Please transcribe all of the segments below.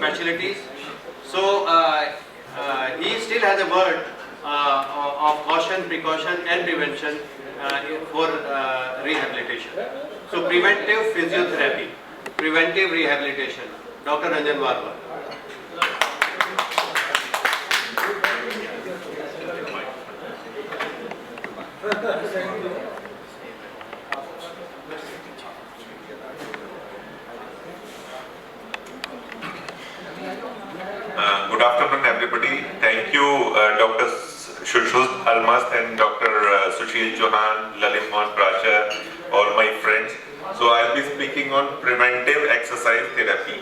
specialties. So he still has a word of caution, precaution and prevention for rehabilitation. So preventive physiotherapy, preventive rehabilitation, Dr. Ranjan Wadhwa. Good afternoon, everybody. Thank you, Dr. Sushil and Dr. Sushil, Chauhan, Laliman, Pracha, all my friends. So I'll be speaking on preventive exercise therapy.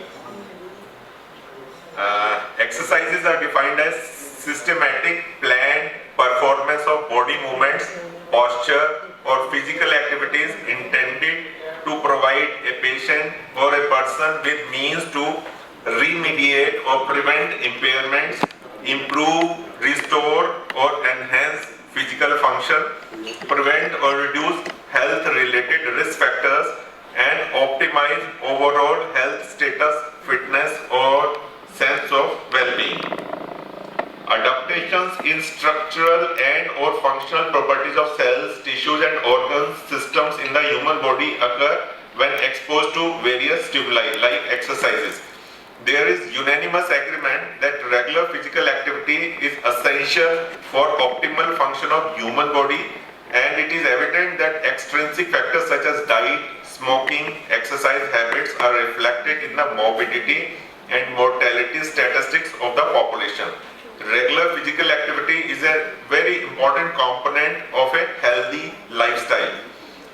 Exercises are defined as systematic, planned performance of body movements, posture, or physical activities intended to provide a patient or a person with means to remediate or prevent impairments, improve, restore or enhance physical function, prevent or reduce health-related risk factors, and optimize overall health status, fitness or sense of well-being. Adaptations in structural and or functional properties of cells, tissues and organ systems in the human body occur when exposed to various stimuli like exercises. There is unanimous agreement that regular physical activity is essential for optimal function of human body, and it is evident that extrinsic factors such as diet, smoking, exercise habits are reflected in the morbidity and mortality statistics of the population. Regular physical activity is a very important component of a healthy lifestyle.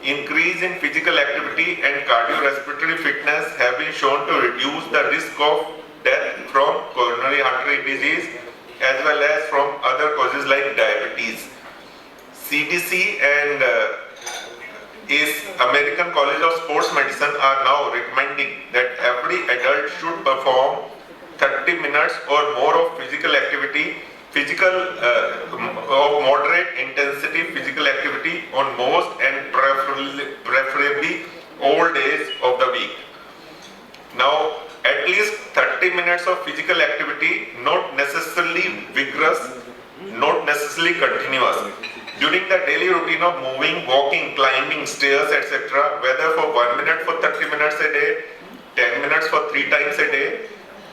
Increase in physical activity and cardiorespiratory fitness have been shown to reduce the risk of death from coronary artery disease as well as from other causes like diabetes. CDC and American College of Sports Medicine are now recommending that every adult should perform 30 minutes or more of physical activity, of moderate intensity physical activity on most and preferably all days of the week. Now, at least 30 minutes of physical activity, not necessarily vigorous, not necessarily continuous. During the daily routine of moving, walking, climbing stairs, etc., whether for 1 minute for 30 minutes a day, 10 minutes for 3 times a day,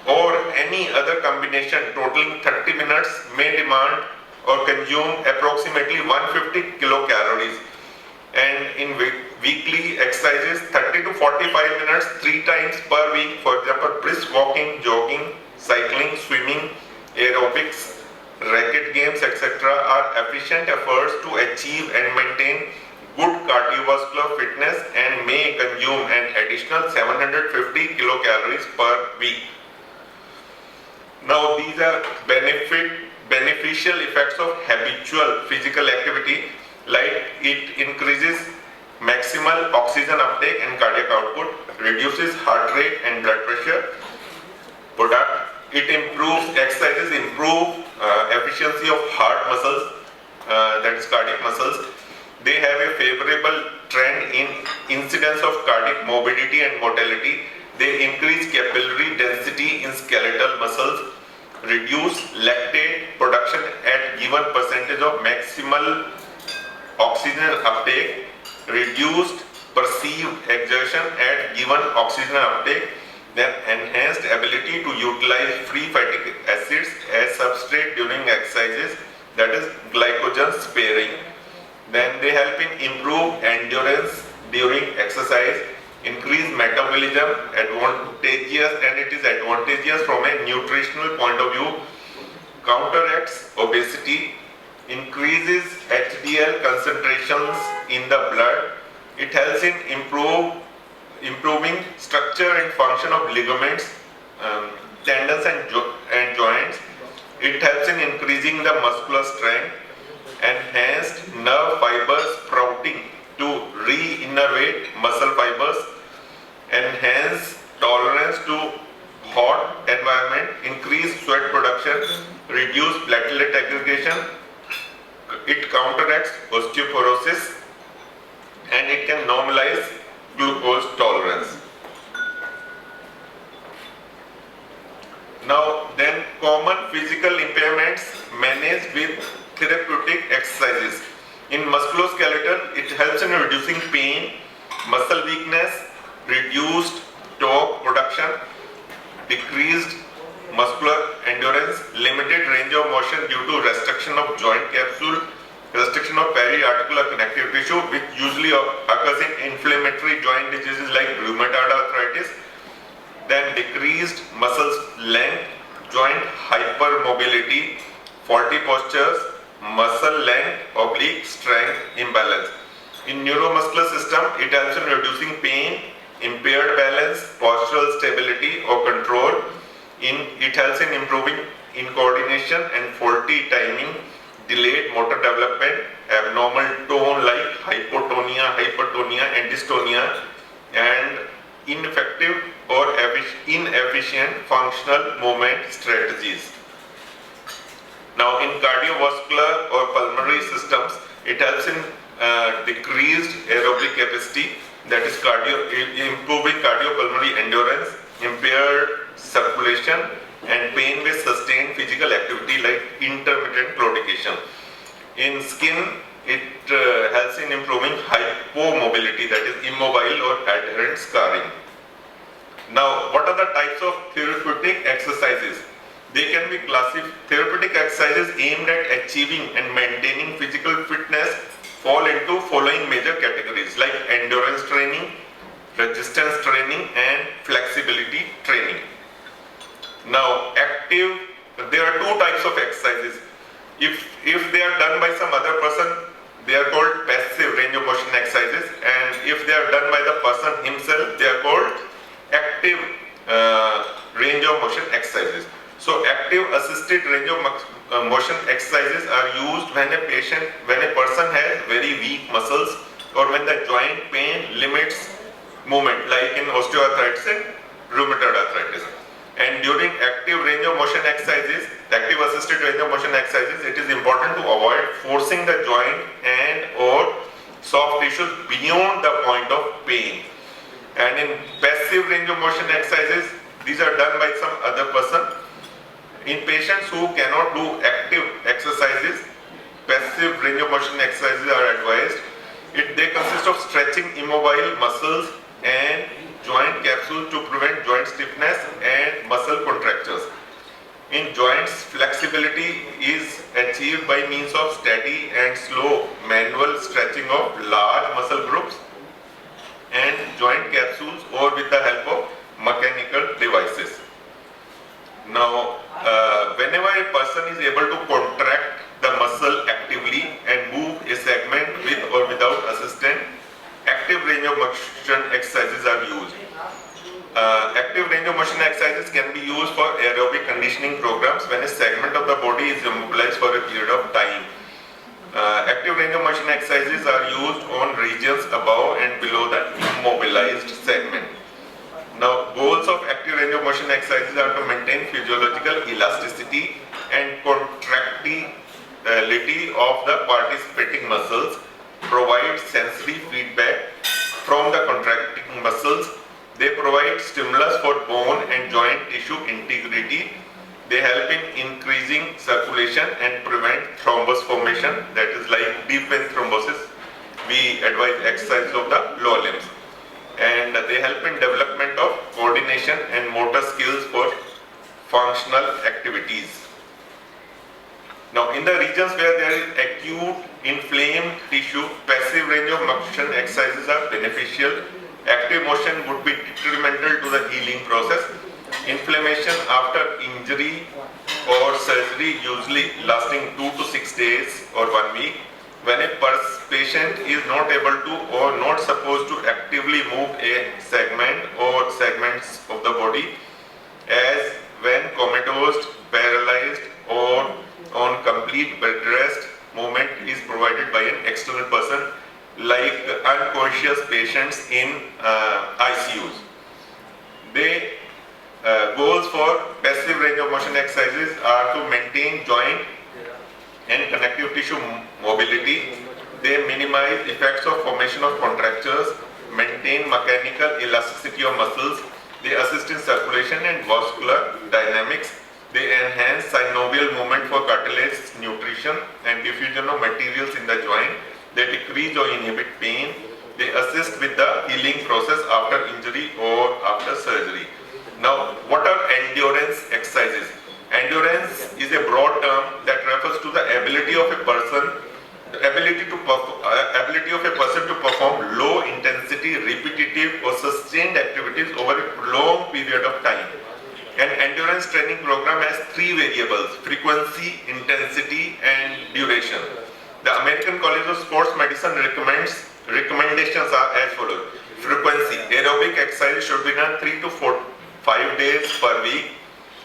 or any other combination totaling 30 minutes may demand or consume approximately 150 kilocalories. And in weekly exercises, 30 to 45 minutes 3 times per week, for example, brisk walking, jogging, cycling, swimming, aerobics, racket games, etc. are efficient efforts to achieve and maintain good cardiovascular fitness and may consume an additional 750 kilocalories per week. Now, these are beneficial effects of habitual physical activity, like it increases maximal oxygen uptake and cardiac output, reduces heart rate and blood pressure, it improves, exercises improve efficiency of heart muscles, that is cardiac muscles. They have a favorable trend in incidence of cardiac morbidity and mortality. They increase capillary density in skeletal muscles, reduce lactate production at given percentage of maximal oxygen uptake, reduced perceived exertion at given oxygen uptake, then enhanced ability to utilize free fatty acids as substrate during exercises, that is glycogen sparing. Then they help in improve endurance during exercise, increase metabolism, advantageous, and it is advantageous from a nutritional point of view, counteracts obesity, increases HDL concentrations in the blood. It helps in improving structure and function of ligaments, tendons and joints. It helps in increasing the muscular strength, enhanced nerve fibers sprouting to re-innervate muscle fibers, enhance tolerance to hot environment, increase sweat production, reduce platelet aggregation. It counteracts osteoporosis, and it can normalize glucose tolerance. Now then, common physical impairments managed with therapeutic exercises. In musculoskeletal, it helps in reducing pain, muscle weakness, reduced torque production, decreased muscular endurance, limited range of motion due to restriction of joint capsule, restriction of periarticular connective tissue, which usually occurs in inflammatory joint diseases like rheumatoid arthritis. Then decreased muscle length, joint hypermobility, faulty postures, muscle length, oblique strength imbalance. In neuromuscular system, it helps in reducing pain, impaired balance, postural stability or control. It helps in improving in coordination and faulty timing, delayed motor development, abnormal tone like hypotonia, hypertonia and dystonia, and ineffective or inefficient functional movement strategies. Now in cardiovascular or pulmonary systems, it helps in decreased aerobic capacity, that is improving cardiopulmonary endurance, impaired circulation and pain with sustained physical activity like intermittent claudication. In skin, it helps in improving hypomobility, that is immobile or adherent scarring. Now, what are the types of therapeutic exercises? They can be classified. Therapeutic exercises aimed at achieving and maintaining physical fitness fall into following major categories like endurance training, resistance training and flexibility training. Now, there are two types of exercises. If they are done by some other person, they are called passive range of motion exercises, and if they are done by the person himself, they are called active range of motion exercises. So active assisted range of motion exercises are used when a person has very weak muscles or when the joint pain limits movement, like in osteoarthritis and rheumatoid arthritis. And during active range of motion exercises, active assisted range of motion exercises, it is important to avoid forcing the joint and or soft tissues beyond the point of pain. And in passive range of motion exercises, these are done by some other person. In patients who cannot do active exercises, passive range of motion exercises are advised. They consist of stretching immobile muscles and joint capsules to prevent joint stiffness and muscle contractures. In joints, flexibility is achieved by means of steady and slow manual stretching of large muscle groups and joint capsules or with the help of mechanical devices. Now, whenever a person is able to contract the muscle actively and move a segment with or without assistance, active range of motion exercises are used. Active range of motion exercises can be used for aerobic conditioning programs when a segment of the body is immobilized for a period of time. Active range of motion exercises are used on regions above and below the immobilized segment. Now, goals of active range of motion exercises are to maintain physiological elasticity and contractility of the participating muscles, provide sensory feedback from the contracting muscles. They provide stimulus for bone and joint tissue integrity. They help in increasing circulation and prevent thrombus formation, that is like deep vein thrombosis. We advise exercise of the lower limbs. And they help in development of coordination and motor skills for functional activities. Now, in the regions where there is acute inflamed tissue, passive range of motion exercises are beneficial. Active motion would be detrimental to the healing process. Inflammation after injury or surgery, usually lasting 2 to 6 days or 1 week. When a patient is not able to or not supposed to actively move a segment or segments of the body, as when comatose, paralyzed or on complete bed rest, movement is provided by an external person, like unconscious patients in ICUs. Goals for passive range of motion exercises are to maintain joint and connective tissue mobility. They minimize effects of formation of contractures, maintain mechanical elasticity of muscles. They assist in circulation and vascular dynamics. They enhance synovial movement for cartilage nutrition and diffusion of materials in the joint. They decrease or inhibit pain. They assist with the healing process after injury or after surgery. Now, what are endurance exercises? Endurance is a broad term that refers to the ability of a person to perform low intensity, repetitive or sustained activities over a prolonged period of time. An endurance training program has three variables: frequency, intensity and duration. The American College of Sports Medicine recommendations are as follows. Frequency: aerobic exercise should be done 3 to 5 days per week.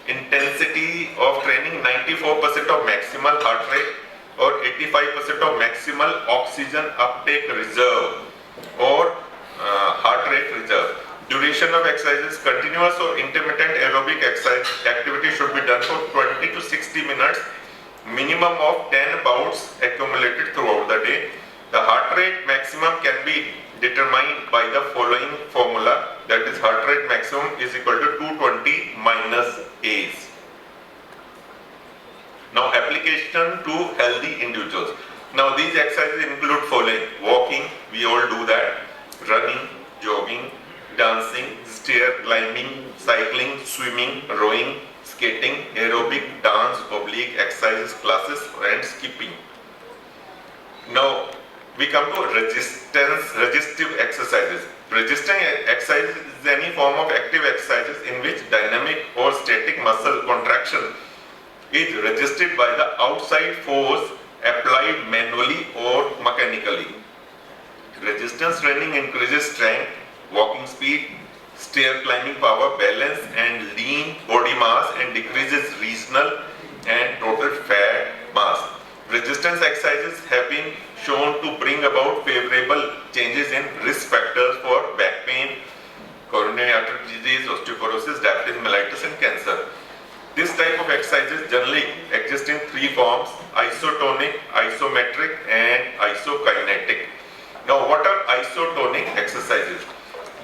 Intensity of training: 94% of maximal heart rate or 85% of maximal oxygen uptake reserve or heart rate reserve. Duration of exercises: continuous or intermittent aerobic exercise activity should be done for 20 to 60 minutes, minimum of 10 bouts accumulated throughout the day. The heart rate maximum can be determined by the following formula, that is heart rate maximum is equal to 220 minus A's. Now, application to healthy individuals. Now, these exercises include following: walking, we all do that; running, jogging, dancing, stair climbing, cycling, swimming, rowing, skating, aerobic, dance, oblique exercises classes and skipping. Now, we come to resistive exercises. Resisting exercise is any form of active exercises in which dynamic or static muscle contraction is resisted by the outside force applied manually or mechanically. Resistance training increases strength, walking speed, stair climbing power, balance and lean body mass, and decreases regional and total fat mass. Resistance exercises have been shown to bring about favorable changes in risk factors for back pain, coronary artery disease, osteoporosis, diabetes mellitus and cancer. This type of exercises generally exist in three forms: isotonic, isometric and isokinetic. Now, what are isotonic exercises?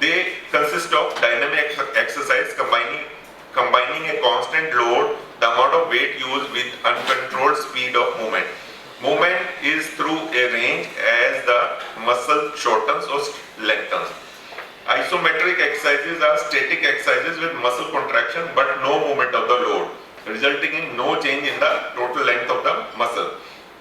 They consist of dynamic exercise combining a constant load, the amount of weight used, with uncontrolled speed of movement. Movement is through a range as the muscle shortens or lengthens. Isometric exercises are static exercises with muscle contraction but no movement of the load, resulting in no change in the total length of the muscle.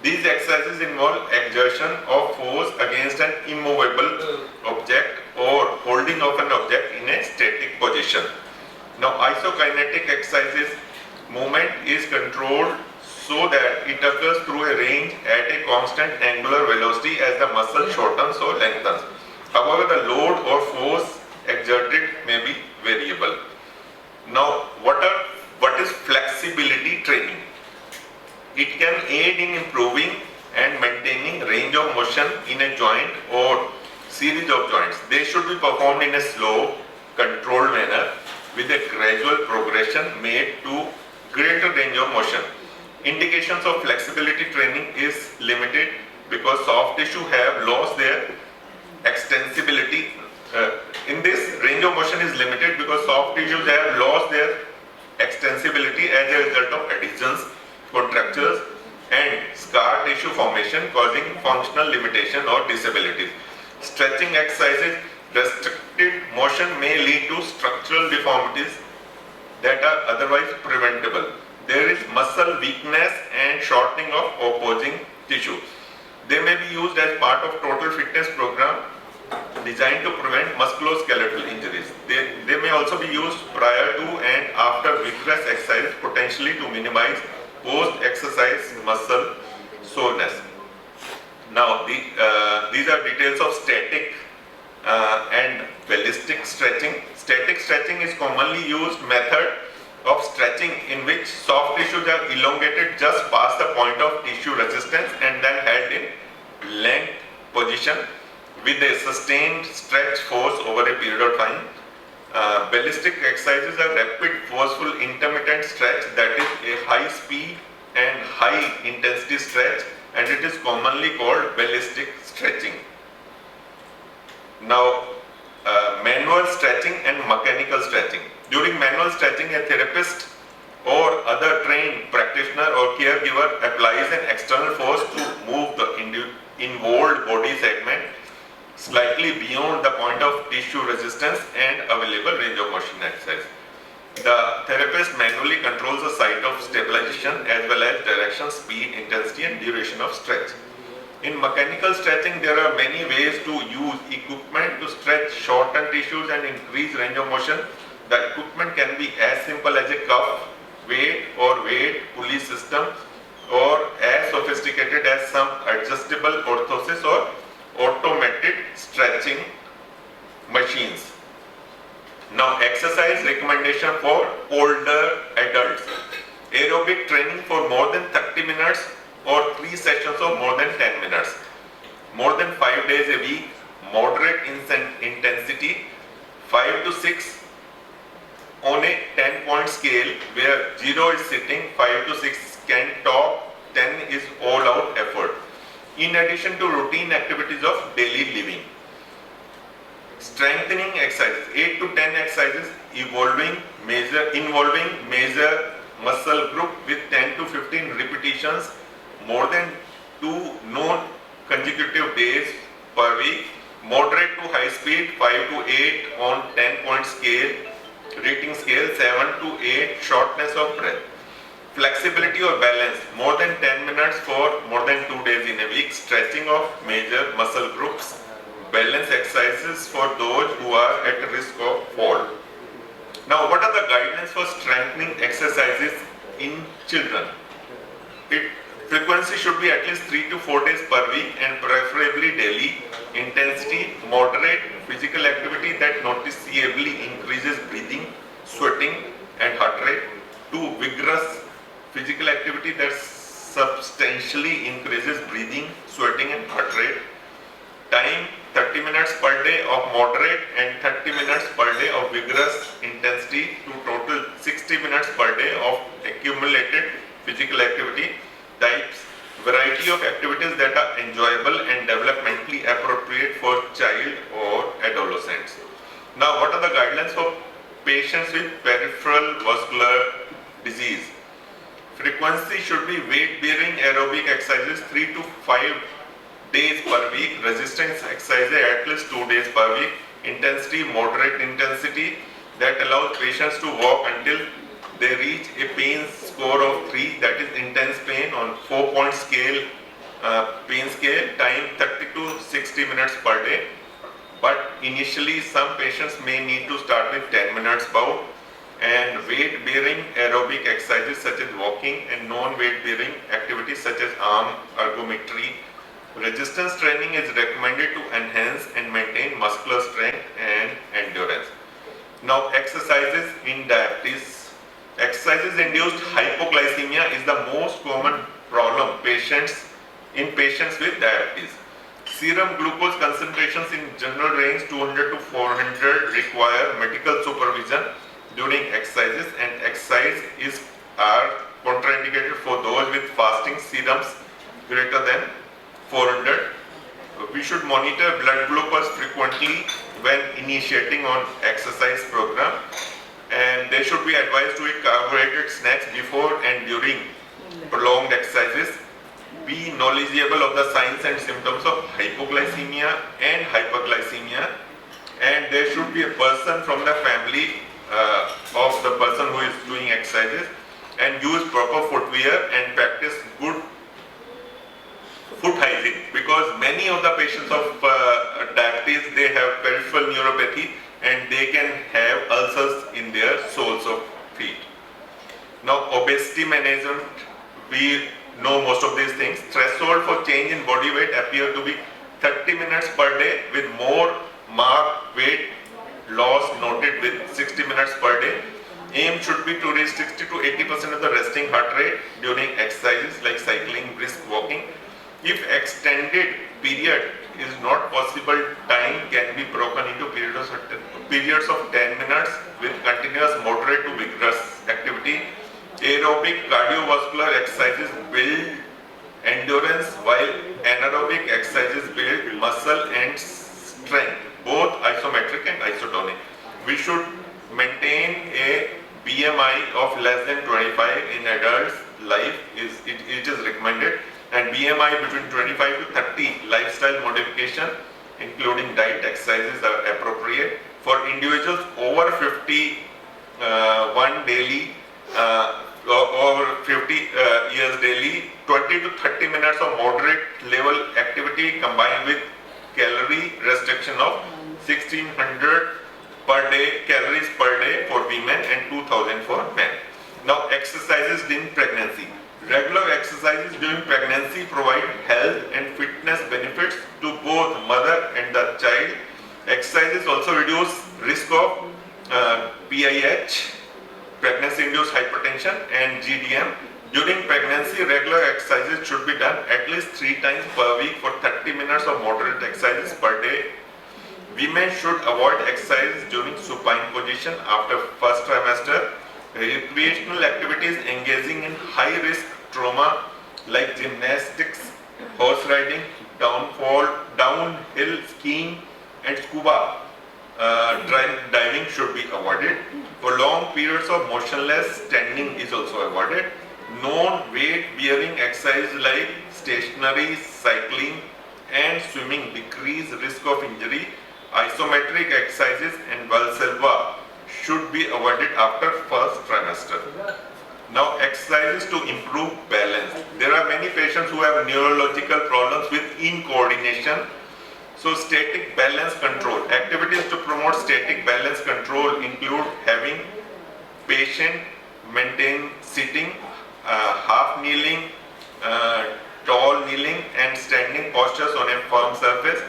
These exercises involve exertion of force against an immovable object or holding of an object in a static position. Now, isokinetic exercises, movement is controlled so that it occurs through a range at a constant angular velocity as the muscle shortens or lengthens. However, the load or force exerted may be variable. Now, what is flexibility training? It can aid in improving and maintaining range of motion in a joint or series of joints. They should be performed in a slow, controlled manner with a gradual progression made to greater range of motion. Indications of flexibility training is limited because soft tissue have lost their extensibility. In this, range of motion is limited because soft tissues have lost their extensibility as a result of adhesions, contractures and scar tissue formation, causing functional limitation or disabilities. Stretching exercises, restricted motion may lead to structural deformities that are otherwise preventable. There is muscle weakness and shortening of opposing tissue. They may be used as part of total fitness program designed to prevent musculoskeletal injuries. They may also be used prior to and after vigorous exercise, potentially to minimize post-exercise muscle soreness. Now, these are details of static and ballistic stretching. Static stretching is commonly used method of stretching in which soft tissues are elongated just past the point of tissue resistance and then held in length position with a sustained stretch force over a period of time. Ballistic exercises are rapid, forceful, intermittent stretch, that is a high speed and high intensity stretch, and it is commonly called ballistic stretching. Now, manual stretching and mechanical stretching. During manual stretching, a therapist or other trained practitioner or caregiver applies an external force to move the involved body segment slightly beyond the point of tissue resistance and available range of motion exercise. The therapist manually controls the site of stabilization as well as direction, speed, intensity and duration of stretch. In mechanical stretching, there are many ways to use equipment to stretch shorten tissues and increase range of motion. The equipment can be as simple as a cuff, weight or weight pulley system, or as sophisticated as some adjustable orthosis or automated stretching machines. Now, exercise recommendation for older adults. Aerobic training for more than 30 minutes or 3 sessions of more than 10 minutes. More than 5 days a week, moderate intensity, 5 to 6 on a 10-point scale where 0 is sitting, 5 to 6 can talk, 10 is all out effort. In addition to routine activities of daily living. Strengthening exercises, 8 to 10 exercises involving major muscle group with 10 to 15 repetitions, more than 2 non-consecutive days per week. Moderate to high speed, 5 to 8 on 10-point scale, rating scale 7 to 8, shortness of breath. Flexibility or balance, more than 10 minutes for more than 2 days in a week. Stretching of major muscle groups. Balance exercises for those who are at risk of fall. Now, what are the guidelines for strengthening exercises in children? Frequency should be at least 3 to 4 days per week and preferably daily. Intensity, moderate physical activity that noticeably increases breathing, sweating and heart rate. 2. Vigorous physical activity that substantially increases breathing, sweating and heart rate. Time, 30 minutes per day of moderate and 30 minutes per day of vigorous intensity to total 60 minutes per day of accumulated physical activity. Types, variety of activities that are enjoyable and developmentally appropriate for child or adolescents. Now, what are the guidelines for patients with peripheral vascular disease? Frequency should be weight-bearing aerobic exercises 3 to 5 days per week, resistance exercises at least 2 days per week. Intensity, moderate intensity that allows patients to walk until they reach a pain score of 3, that is intense pain on 4-point scale, pain scale. Time 30 to 60 minutes per day. But initially some patients may need to start with 10 minutes bout. And weight-bearing aerobic exercises such as walking and non-weight-bearing activities such as arm ergometry. Resistance training is recommended to enhance and maintain muscular strength and endurance. Now, exercises in diabetes. Exercises induced hypoglycemia is the most common problem in patients with diabetes. Serum glucose concentrations in general range 200 to 400 require medical supervision during exercises, and exercise are contraindicated for those with fasting serums greater than 400. We should monitor blood glucose frequently when initiating on exercise program, and they should be advised to eat carbohydrate snacks before and during prolonged exercises. Be knowledgeable of the signs and symptoms of hypoglycemia and hyperglycemia, and there should be a person from the family of the person who is doing exercises, and use proper footwear and practice good foot hygiene, because many of the patients of diabetes, they have peripheral neuropathy and they can have ulcers in their soles of feet. Now, obesity management, we know most of these things. Threshold for change in body weight appear to be 30 minutes per day, with more marked weight loss noted with 60 minutes per day. Aim should be to reach 60 to 80% of the resting heart rate during exercises like cycling, brisk walking. If extended period is not possible, time can be broken into periods of 10 minutes with continuous moderate to vigorous activity. Aerobic cardiovascular exercises build endurance, while anaerobic exercises build muscle and strength, both isometric and isotonic. We should maintain a BMI of less than 25 in adults life it is recommended, and BMI between 25 to 30 lifestyle modification including diet exercises are appropriate. For individuals over 50 one daily over 50 years daily, 20 to 30 minutes of moderate level activity combined with calorie restriction of 1600 per day calories per day for women and 2000 for men. Now, exercises in pregnancy. Regular exercises during pregnancy provide health and fitness benefits to both mother and the child. Exercises also reduce risk of PIH, pregnancy-induced hypertension, and GDM. During pregnancy, regular exercises should be done at least 3 times per week for 30 minutes of moderate exercises per day. Women should avoid exercise during supine position after first trimester. Recreational activities engaging in high-risk trauma like gymnastics, horse riding, downhill skiing, and scuba diving should be avoided. For long periods of motionless standing is also avoided. Non-weight-bearing exercise like stationary, cycling, and swimming decrease risk of injury. Isometric exercises and Valsalva should be avoided after first trimester. Now, exercises to improve balance. There are many patients who have neurological problems with incoordination. So, static balance control. Activities to promote static balance control include having patient maintain sitting, half kneeling, tall kneeling, and standing postures on a firm surface.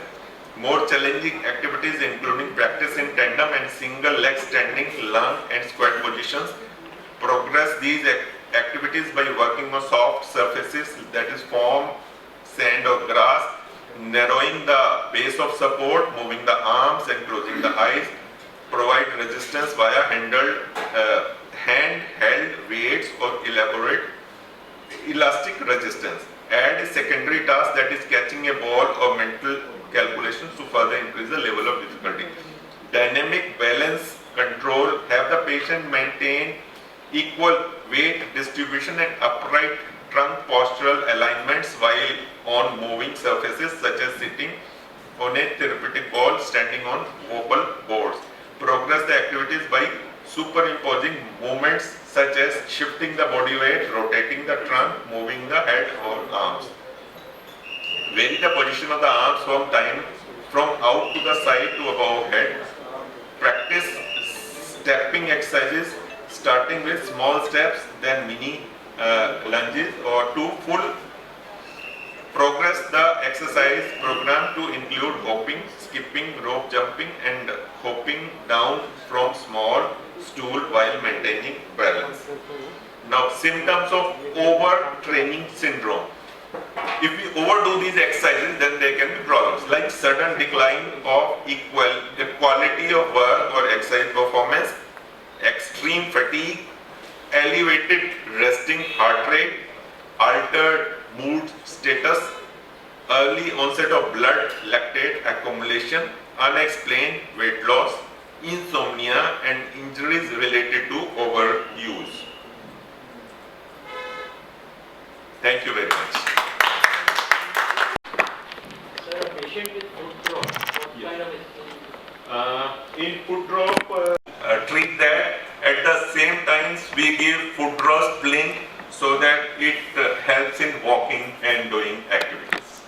More challenging activities including practice in tandem and single leg standing, lung, and squat positions. Progress these activities by working on soft surfaces, that is foam, sand, or grass. Narrowing the base of support, moving the arms and closing the eyes. Provide resistance via hand-held weights or elaborate elastic resistance. Add a secondary task, that is catching a ball or mental calculations to further increase the level of difficulty. Dynamic balance control. Have the patient maintain equal weight distribution and upright trunk postural alignments while on moving surfaces such as sitting on a therapeutic ball, standing on oval boards. Progress the activities by superimposing movements such as shifting the body weight, rotating the trunk, moving the head or arms. Vary the position of the arms from out to the side to above head. Practice stepping exercises starting with small steps, then mini lunges or to full. Progress the exercise program to include hopping, skipping, rope jumping, and hopping down from small stool while maintaining balance. Now, symptoms of overtraining syndrome. If we overdo these exercises, then there can be problems like sudden decline of quality of work or exercise performance, extreme fatigue, elevated resting heart rate, altered mood status, early onset of blood lactate accumulation, unexplained weight loss, insomnia, and injuries related to overuse. Thank you very much. Sir, a patient with foot drop, what kind of In foot drop, treat that. At the same time, we give foot draw splint so that it helps in walking and doing activities.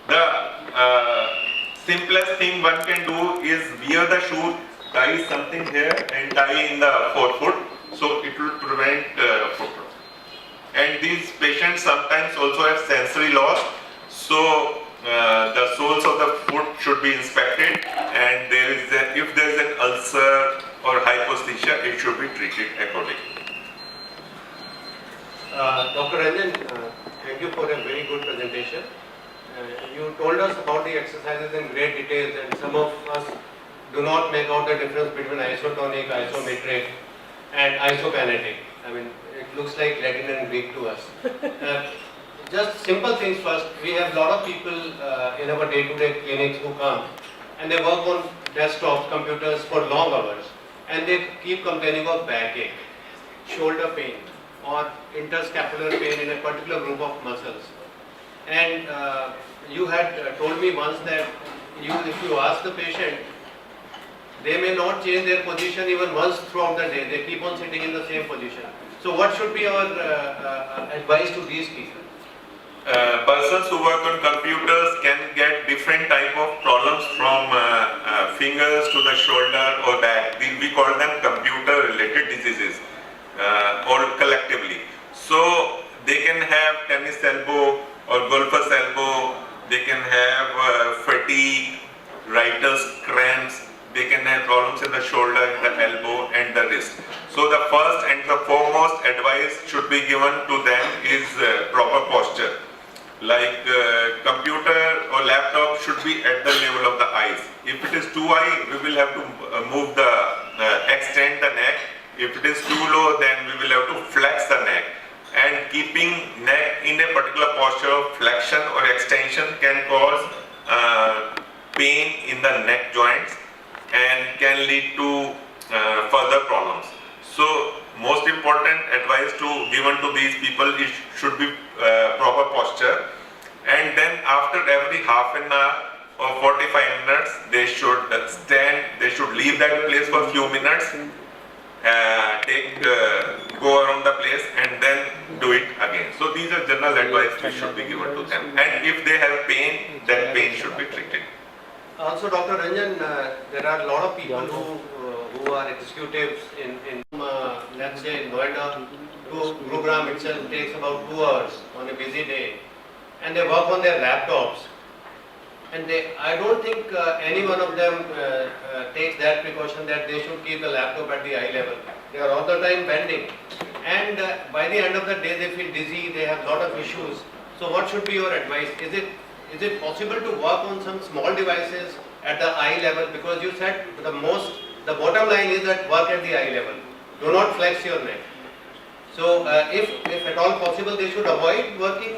The simplest thing one can do is wear the shoe, tie something here and tie in the forefoot, so it will prevent foot drop. And these patients sometimes also have sensory loss, so the soles of the foot should be inspected, and if there is an ulcer or hyposthesia, it should be treated accordingly. Dr. Ranjan, thank you for a very good presentation. You told us about the exercises in great details, and some of us do not make out the difference between isotonic, isometric, and isokinetic. I mean, it looks like Latin and Greek to us. Just simple things first. We have a lot of people in our day-to-day clinics who come and they work on desktops, computers for long hours. and they keep complaining of backache, shoulder pain, or interscapular pain in a particular group of muscles. And you had told me once that if you ask the patient, they may not change their position even once throughout the day. They keep on sitting in the same position. So what should be our advice to these people? Persons who work on computers can get different type of problems from fingers to the shoulder or back. We call them computer related diseases or collectively. So they can have tennis elbow or golfer's elbow, they can have fatigue, writer's cramps, they can have problems in the shoulder, in the elbow and the wrist. So the first and the foremost advice should be given to them is proper posture. Like computer or laptop should be at the level of the eyes. If it is too high, we will have to move extend the neck. If it is too low, then we will have to flex the neck. And keeping neck in a particular posture of flexion or extension can cause pain in the neck joints and can lead to further problems. So most important advice given to these people is should be proper posture, and then after every half an hour or 45 minutes they should stand, they should leave that place for a few minutes, go around the place and then do it again. So these are general advice which should be given to them, and if they have pain, that pain should be treated. Also, Dr. Ranjan, there are a lot of people who are executives in let's say Noida. To program itself takes about 2 hours on a busy day, and they work on their laptops. And I don't think any one of them takes that precaution that they should keep the laptop at the eye level. They are all the time bending, and by the end of the day they feel dizzy, they have a lot of issues. So what should be your advice? Is it possible to work on some small devices at the eye level? Because you said the bottom line is that work at the eye level. Do not flex your neck. So if at all possible, they should avoid working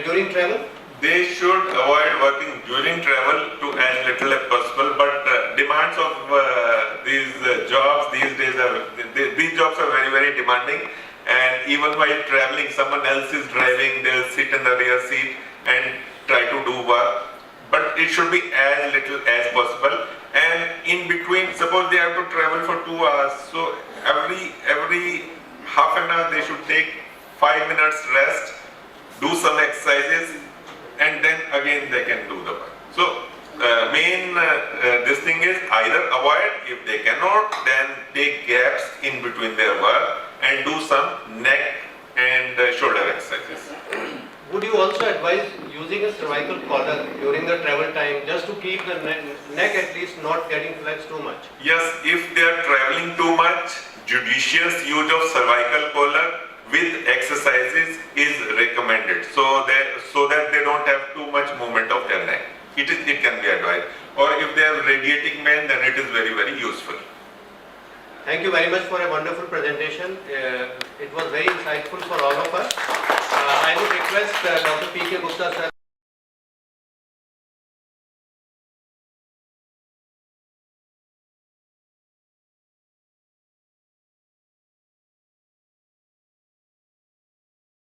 during travel. They should avoid working during travel to as little as possible, but demands of these jobs these days these jobs are very, very demanding, and even while traveling, someone else is driving, they'll sit in the rear seat and try to do work, but it should be as little as possible. And in between, suppose they have to travel for 2 hours, so every half an hour they should take 5 minutes rest, do some exercises, and then again they can do the work. So this thing is either avoid, if they cannot, then take gaps in between their work and do some neck and shoulder exercises. Would you also advise using a cervical collar during the travel time just to keep the neck at least not getting flexed too much? Yes, if they are traveling too much, judicious use of cervical collar with exercises is recommended, so that they don't have too much movement of their neck. It can be advised. Or if they are radiating men, then it is very, very useful. Thank you very much for a wonderful presentation. It was very insightful for all of us. I would request Dr. P.K. Gupta sir.